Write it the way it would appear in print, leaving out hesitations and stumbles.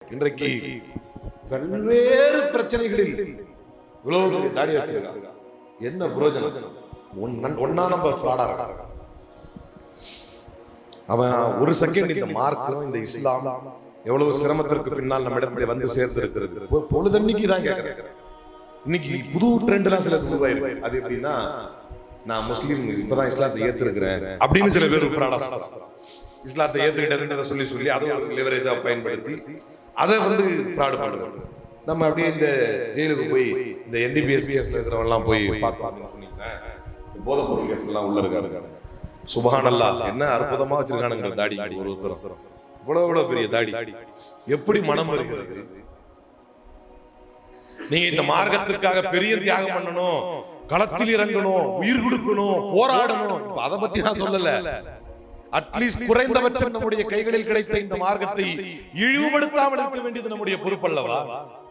இன்றைக்கு பல்வேறு பிரச்சனைகளில் இவ்வளவு தாடி வச்சிருக்காங்க. என்ன பிரயோஜனம்? ஒன்னா நம்பர் ஃப்ராடா இருக்காங்க. அவன் ஒரு செகண்ட் இந்த மார்க்கும் இந்த இஸ்லாம் எவ்வளவு சிரமத்திற்கு பின்னால் நம்ம இடத்துல வந்து சேர்ந்து இருக்கிறது பொழுதன்னைக்கு தான் கேட்கிறேன். இன்னைக்கு புது ட்ரெண்ட்லாம் சில உருவாயிருக்கு. அது எப்படின்னா, நான் முஸ்லீம் இப்பதான் இஸ்லாத்தை ஏத்திருக்கிறேன் அப்படின்னு சில பேர் ஃப்ராடா சொல்றாங்க. இஸ்லாத்தை ஏத்துக்கிட்டதுன்றதை சொல்லி சொல்லி அதை ஒரு லிவரேஜா பயன்படுத்தி அதை வந்து ஃப்ராடு பண்றாங்க. நம்ம அப்படியே இந்த ஜெயிலுக்கு போய் இந்த என்டிபிஎஸ் கேஸ்ல இருக்கிறவங்கலாம் போய் பார்த்தோம். போதை பொருள் கேஸ் எல்லாம் உள்ள இருக்காங்க. சுபஹானல்லாஹ், என்ன அற்புதமா வச்சிருக்கானுங்க தாடி. ஒரு ஒருத்தரும் இவ்வளவு பெரிய தாடி எப்படி மனம் வருகிறது? நீங்க இந்த மார்க்கத்திற்காக பெரிய தியாகம் பண்ணணும், களத்தில் இறங்கணும், உயிர் கொடுக்கணும், போராடணும். அதை பத்தி நான் சொல்லல. அட்லீஸ்ட் குறைந்தபட்சம் நம்முடைய கைகளில் கிடைத்த இந்த மார்க்கத்தை இழிவுபடுத்தாமல் இருக்க வேண்டியது நம்முடைய பொறுப்பல்லவா?